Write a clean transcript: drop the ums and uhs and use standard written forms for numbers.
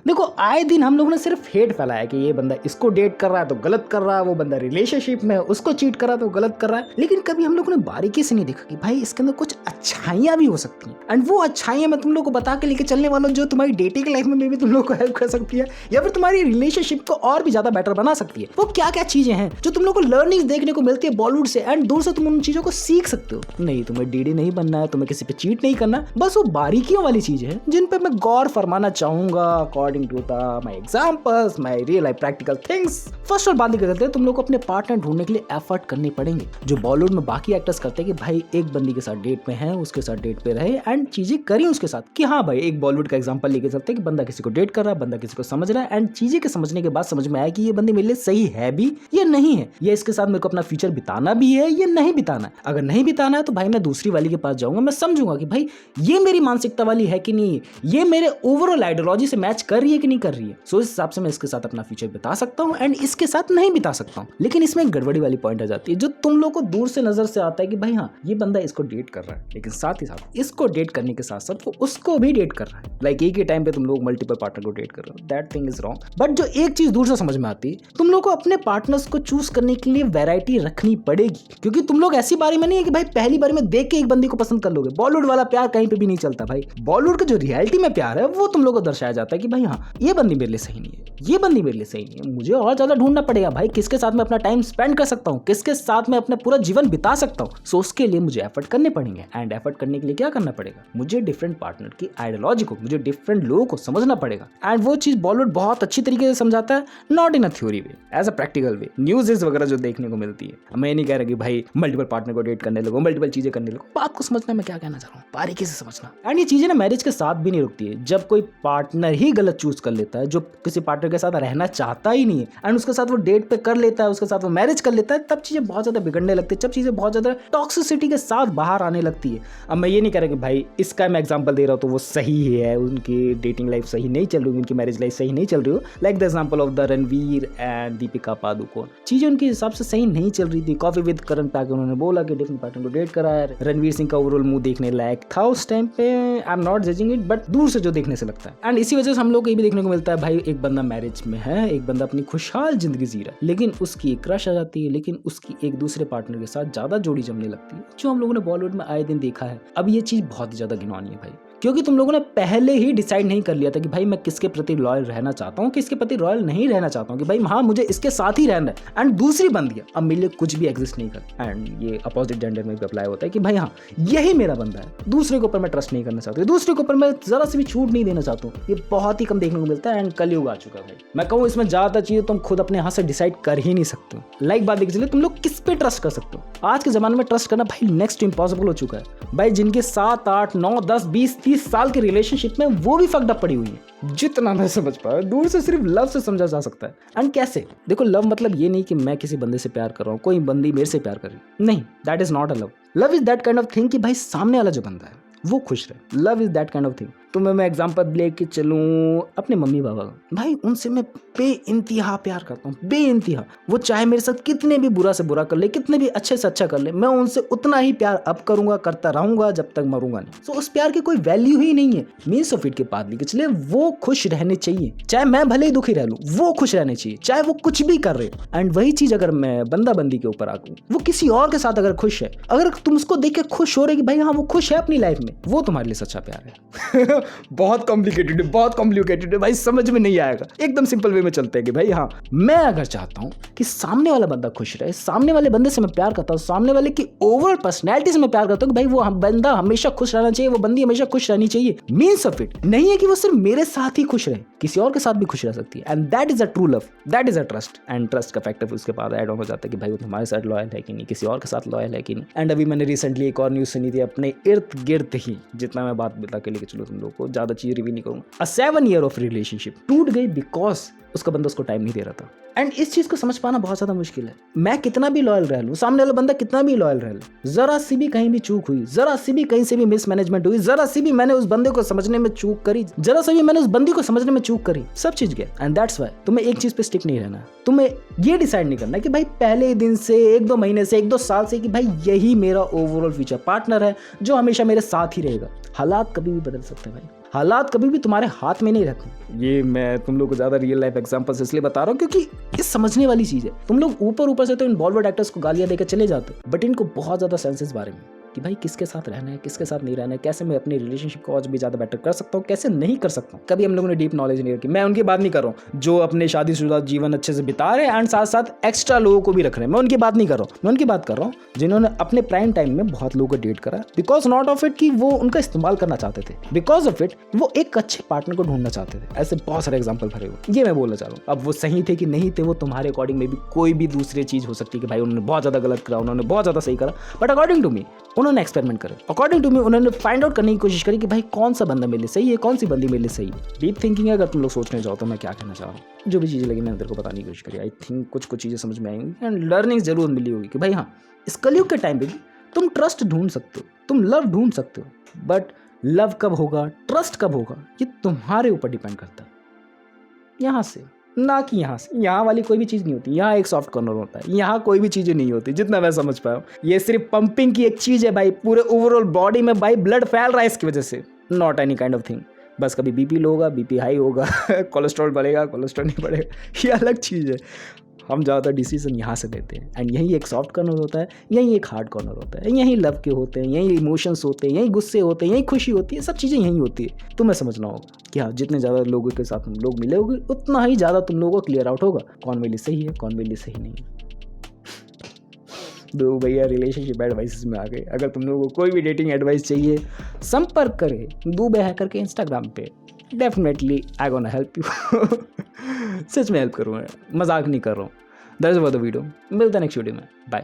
देखो आए दिन हम लोगों ने सिर्फ हेट फैलाया कि ये बंदा इसको डेट कर रहा है तो गलत कर रहा है, वो बंदा रिलेशनशिप में है उसको चीट कर रहा है तो गलत कर रहा है, लेकिन कभी हम लोगों ने बारीकी से नहीं देखा कि भाई इसके अंदर कुछ अच्छाइयां भी हो सकती हैं। एंड वो अच्छाइयां मैं तुम लोग को बता के लेके चलने वाला हूं जो तुम्हारी डेटिंग लाइफ में भी तुम लोग को हेल्प कर सकती है या फिर तुम्हारी रिलेशनशिप को और भी ज्यादा बेटर बना सकती है। वो क्या क्या चीजें हैं जो तुम लोग को लर्निंग देखने को मिलती है बॉलीवुड से, एंड दूर से तुम उन चीजों को सीख सकते हो। नहीं तुम्हें डीडी नहीं बनना है, तुम्हें किसी पे चीट नहीं करना, बस वो बारीकियों वाली चीजें हैं जिन पे मैं गौर फरमाना चाहूंगा according to my examples, my real life practical things. First और बात करते हैं, तुम लोग को अपने पार्टनर ढूंढने के लिए एफर्ट करने पड़ेंगे जो बॉलीवुड में बाकी एक्टर्स करते हैं कि भाई एक बंदी के साथ डेट में है, उसके साथ डेट पे रहे एंड चीजें करी उसके साथ। कि हाँ भाई एक बॉलीवुड का एग्जांपल लेके चलते हैं कि बंदा किसी को डेट कर रहा है, बंदा किसी को समझ रहा है एंड चीजें के समझने के बाद समझ में आया कि ये बंदी मेरे लिए सही है भी या नहीं है, या इसके साथ मेरे को अपना फ्यूचर बिताना भी है या नहीं बिताना है। अगर नहीं बिताना है तो भाई मैं दूसरी वाली के पास जाऊंगा, मैं समझूंगा कि भाई ये मेरी मानसिकता वाली है कि नहीं, ये मेरे ओवरऑल आइडियोलॉजी से मैच कर रही है कि नहीं कर रही है। सो इस हिसाब से मैं इसके साथ अपना फ्यूचर बिता सकता हूँ एंड इसके साथ नहीं बिता सकता हूँ। लेकिन इसमें एक गड़बड़ी वाली पॉइंट आ जाती है जो तुम लोग को दूर से नजर से आता है कि भाई हाँ ये बंदा इसको डेट कर रहा है, लेकिन साथ ही साथ इसको डेट करने के साथ साथ वो उसको भी डेट कर रहा है। लाइक एक ही टाइम पे तुम लोग मल्टीपल पार्टनर को डेट कर रहे हो, that thing is wrong. But जो एक चीज दूर से समझ में आती है, तुम लोग को अपने पार्टनर्स को चूज करने के लिए वैरायटी रखनी पड़ेगी, क्योंकि तुम लोग ऐसी बारी में नहीं है कि भाई पहली बारी में देख के एक बंदी को पसंद कर लोगे। बॉलीवुड वाला प्यार कहीं पे भी नहीं चलता भाई। बॉलीवुड का जो रियलिटी में प्यार है वो तुम लोग को दर्शाया जाता है कि भाई हाँ ये बंदी मेरे लिए सही नहीं है, ये बंदी मेरे लिए सही नहीं है, मुझे और ज्यादा ढूंढना पड़ेगा भाई किसके साथ मैं अपना टाइम स्पेंड कर सकता हूँ, किसके साथ मैं अपना पूरा जीवन बिता सकता हूँ। सो उसके लिए मुझे एफर्ट करने पड़ेंगे एंड एफर्ट करने के लिए क्या करना पड़ेगा, मुझे डिफरेंट पार्टनर की आइडियोलॉजी को, मुझे डिफरेंट लोगों को समझना पड़ेगा। एंड वो चीज बॉलीवुड बहुत अच्छी तरीके से समझाता है, not in a theory way, as a practical way. News वगैरह जो देखने को मिलती है, मैं नहीं कह रहा कि भाई मल्टीपल पार्टनर को डेट करने लगो, मल्टीपल चीजें करने लगो, बात को समझना मैं क्या कहना चाह रहा हूँ, बारीकी से समझना। एंड ये चीजें ना मैरिज के साथ भी नहीं रुकती है। जब कोई पार्टनर ही गलत चूज कर लेता है, जो किसी पार्टनर के साथ रहना चाहता ही नहीं है एंड उसके साथ वो डेट पे कर लेता है, उसके साथ वो मैरिज कर लेता है, तब चीजें बहुत ज्यादा बिगड़ने लगती है, जब चीजें बहुत ज्यादा टॉक्सिसिटी के साथ बाहर आने लगती है। अब मैं ये नहीं कह रहा कि भाई इसका मैं एग्जांपल दे रहा हूँ तो वो सही है, उनकी डेटिंग लाइफ सही नहीं चल रही, उनकी मैरिज लाइफ सही नहीं चल रही हो, like the example of the Ranveer and Deepika Padukone. चीजें उनके हिसाब से सही नहीं चल रही थी। कॉफी विद करण पे उन्होंने बोला कि डिफरेंट पार्टनर को डेट करा है। रणवीर सिंह का ओवरऑल मुंह देखने लायक था उस टाइम पे, I am not judging it, but दूर से जो देखने से लगता है। एंड इसी वजह से हम लोग को ये भी देखने को मिलता है भाई एक बंदा मैरिज में है, एक बंदा अपनी खुशहाल जिंदगी जी रहा है, लेकिन उसकी एक क्रश आ जाती है, लेकिन उसकी एक दूसरे पार्टनर के साथ ज्यादा जोड़ी जमने लगती है, जो हम लोगों ने बॉलीवुड में आए दिन देखा है। अब ये चीज बहुत ही ज्यादा घिनौनी है भाई, क्योंकि तुम लोगों ने पहले ही डिसाइड नहीं कर लिया था कि भाई मैं किसके प्रति लॉयल रहना चाहता हूँ, किसके प्रति लॉयल नहीं रहना चाहता हूँ, कि भाई हाँ मुझे इसके साथ ही रहना है। एंड दूसरी बंदी अब मेरे लिए कुछ भी एग्जिस्ट नहीं कर। एंड ये अपोजिट जेंडर में भी अप्लाई होता है कि भाई हाँ यही मेरा बंदा है, दूसरे के ऊपर मैं ट्रस्ट नहीं करना चाहता हूँ, दूसरे के ऊपर मैं जरा से भी छूट नहीं देना चाहता हूँ। ये बहुत ही कम देखने को मिलता है एंड कलयुग आ चुका है भाई। मैं कहूँ इसमें ज्यादातर चीजें तुम खुद अपने हाथ से डिसाइड कर ही नहीं सकते हो। लाइक बात देखिए, तुम लोग किस पे ट्रस्ट कर सकते हो। आज के जमाने में ट्रस्ट करना भाई नेक्स्ट इम्पॉसिबल हो चुका है भाई। जिनके 7, 8, 9, 10, 20, 30 साल के रिलेशनशिप में वो भी फक्ड अप पड़ी हुई है। जितना मैं समझ पाया दूर से सिर्फ लव से समझा जा सकता है। एंड कैसे देखो, लव मतलब ये नहीं कि मैं किसी बंदे से प्यार कर रहा हूँ, कोई बंदी मेरे से प्यार कर रही है, नहीं, that is not a love. Love is that kind of thing कि भाई सामने वाला जो बंदा है वो खुश रहे। Love is that kind of thing. तो मैं एग्जांपल लेके चलूं अपने मम्मी पापा का, भाई उनसे मैं बेइंतहा प्यार करता हूँ, बेइंतहा। वो चाहे मेरे साथ कितने भी बुरा से बुरा कर ले, कितने भी अच्छे से अच्छा कर ले, मैं उनसे उतना ही प्यार अब करूंगा, करता रहूंगा जब तक मरूंगा नहीं। तो उस प्यार की कोई वैल्यू ही नहीं है। मीन्स ऑफ इट के बाद लेके चले, वो खुश रहने चाहिए, चाहे मैं भले ही दुखी रह लूं, वो खुश रहने चाहिए, चाहे वो कुछ भी कर रहे। एंड वही चीज अगर मैं बंदा बंदी के ऊपर आऊं, वो किसी और के साथ अगर खुश है, अगर तुम उसको देख के खुश हो रहे कि भाई हाँ वो खुश है अपनी लाइफ में, वो तुम्हारे लिए सच्चा प्यार है। बहुत कॉम्प्लिकेटेड है, बहुत कॉम्प्लिकेटेड है भाई, समझ में नहीं आएगा। एकदम सिंपल वे में चलते हैं कि भाई हाँ मैं अगर चाहता हूँ कि सामने वाला बंदा खुश रहे, सामने वाले बंदे से मैं प्यार करता हूँ, सामने वाले की ओवरऑल पर्सनैलिटी से मैं प्यार करता हूँ कि भाई वो बंदा हमेशा खुश रहना चाहिए, वो बंदी हमेशा खुश रहनी चाहिए। मीन्स ऑफ इट नहीं है कि वो सिर्फ मेरे साथ ही खुश रहे, किसी और के साथ भी खुश रह सकती है। And that is a true love, that is a trust. And trust का फैक्टर उसके बाद ऐड ऑन हो जाता है कि भाई वो तुम्हारे साथ लॉयल है कि नहीं, किसी और के साथ लॉयल है कि नहीं। एंड अभी मैंने रिसेंटली एक और न्यूज सुनी थी अपने इर्द गिर्द ही, जितना मैं बात बता के लेके चलो तुम लोग को, ज्यादा चीज रिवील नहीं करूंगा। 7 year ऑफ रिलेशनशिप टूट गई बिकॉज उसका बंदा उसको टाइम नहीं दे रहा था। एंड इस चीज को समझ पाना बहुत ज्यादा मुश्किल है। मैं कितना भी लॉयल रह लूं, सामने वाला बंदा कितना भी लॉयल रह ले, जरा सी भी कहीं भी चूक हुई, जरा सी भी कहीं से भी मिसमैनेजमेंट हुई, जरा सी भी मैंने उस बंदे को समझने में चूक करी, जरा सी भी मैंने उस बंदी को समझने में चूक करी, सब चीज गया। एंड दैट्स व्हाई तुम्हें एक चीज पे स्टिक नहीं रहना। तुम्हें ये डिसाइड नहीं करना कि भाई पहले दिन से, 1-2 महीने से, 1-2 साल से कि भाई यही मेरा ओवरऑल फ्यूचर पार्टनर है जो हमेशा मेरे साथ ही रहेगा। हालात कभी भी बदल सकते हैं भाई, हालात कभी भी तुम्हारे हाथ में नहीं रहते। ये मैं तुम लोग को ज़्यादा रियल लाइफ एग्जांपल्स इसलिए बता रहा हूँ क्योंकि ये समझने वाली चीज़ है। तुम लोग ऊपर से तो इन बॉलीवुड एक्टर्स को गालियाँ देकर चले जाते हो, बट इनको बहुत ज़्यादा सेंस इस बारे में कि भाई किसके साथ रहना है, किसके साथ नहीं रहना है, कैसे मैं अपनी रिलेशनशिप को और भी ज़्यादा बेटर कर सकता हूँ, कैसे नहीं कर सकता हूँ। कभी हम लोगों ने डीप नॉलेज नहीं रखी। मैं उनकी बात नहीं कर रहा हूँ जो अपने शादीशुदा जीवन अच्छे से बिता रहे हैं एंड साथ साथ एक्स्ट्रा लोगों को भी रख रहे हैं। मैं उनकी बात नहीं कर रहा हूँ। मैं उनकी बात कर रहा हूँ जिन्होंने अपने प्राइम टाइम में बहुत लोगों को डेट करा बिकॉज नॉट ऑफ इट कि वो उनका इस्तेमाल करना चाहते थे, बिकॉज ऑफ इट वो एक अच्छे पार्टनर को ढूंढना चाहते थे। ऐसे बहुत सारे एग्जाम्पल भरे हुए। ये मैं बोलना चाह रहा हूँ। अब वो सही थे कि नहीं थे, वो तुम्हारे अकॉर्डिंग में भी कोई भी दूसरी चीज़ हो सकती है कि भाई उन्होंने बहुत ज़्यादा गलत करा, उन्होंने बहुत ज़्यादा सही करा, बट अकॉर्डिंग टू मी उन्होंने एक्सपेरिमेंट करा। अकॉर्डिंग टू मी उन्होंने फाइंड आउट करने की कोशिश करी कि भाई कौन सा बंदा मेरे लिए सही है, कौन सी बंदी मेरे लिए सही है। डीप थिंकिंग है अगर तुम लोग सोचने जाओ तो मैं क्या कहना चाह रहा हूँ। जो भी चीज़ें लगी मैंने तेरे को बताने की कोशिश करी। आई थिंक कुछ चीज़ें समझ में आएंगी एंड लर्निंग जरूर मिली होगी कि भाई हाँ, इस कलयुग के टाइम पे भी तुम ट्रस्ट ढूंढ सकते हो, तुम लव ढूंढ सकते हो, बट लव कब होगा, ट्रस्ट कब होगा, ये तुम्हारे ऊपर डिपेंड करता है। यहाँ से ना कि यहाँ से। यहाँ वाली कोई भी चीज़ नहीं होती। यहाँ एक सॉफ्ट कॉर्नर होता है, यहाँ कोई भी चीज़ें नहीं होती जितना मैं समझ पाया हूँ। ये सिर्फ पंपिंग की एक चीज़ है भाई, पूरे ओवरऑल बॉडी में भाई ब्लड फैल रहा है इसकी वजह से, not any kind of thing. बस कभी बीपी लो होगा, बीपी हाई होगा, कोलेस्ट्रॉल बढ़ेगा, कोलेस्ट्रॉल नहीं बढ़ेगा, ये अलग चीज़ है। हम ज़्यादातर डिसीजन यहाँ से लेते हैं एंड यही एक सॉफ्ट कॉर्नर होता है, यही एक हार्ड कॉर्नर होता है। यही लव के होते हैं, यही इमोशंस होते हैं, यही गुस्से होते हैं, यही खुशी होती है, सब चीज़ें यही होती है। तुम्हें समझना होगा कि हाँ, जितने ज़्यादा लोगों के साथ तुम लोग मिले होगे उतना ही ज़्यादा तुम लोगों को क्लियर आउट होगा कौन मेरे लिए सही है, कौन मेरे लिए सही नहीं है। दो भैया रिलेशनशिप एडवाइस में आ गए। अगर तुम लोगों को कोई भी डेटिंग एडवाइस चाहिए संपर्क करें दुबे हैकर के इंस्टाग्राम पे। Definitely I gonna help you. सच में हेल्प करूँगा, मजाक नहीं कर रहा हूँ। That's for the video. मिलते हैं नेक्स्ट वीडियो में। बाय।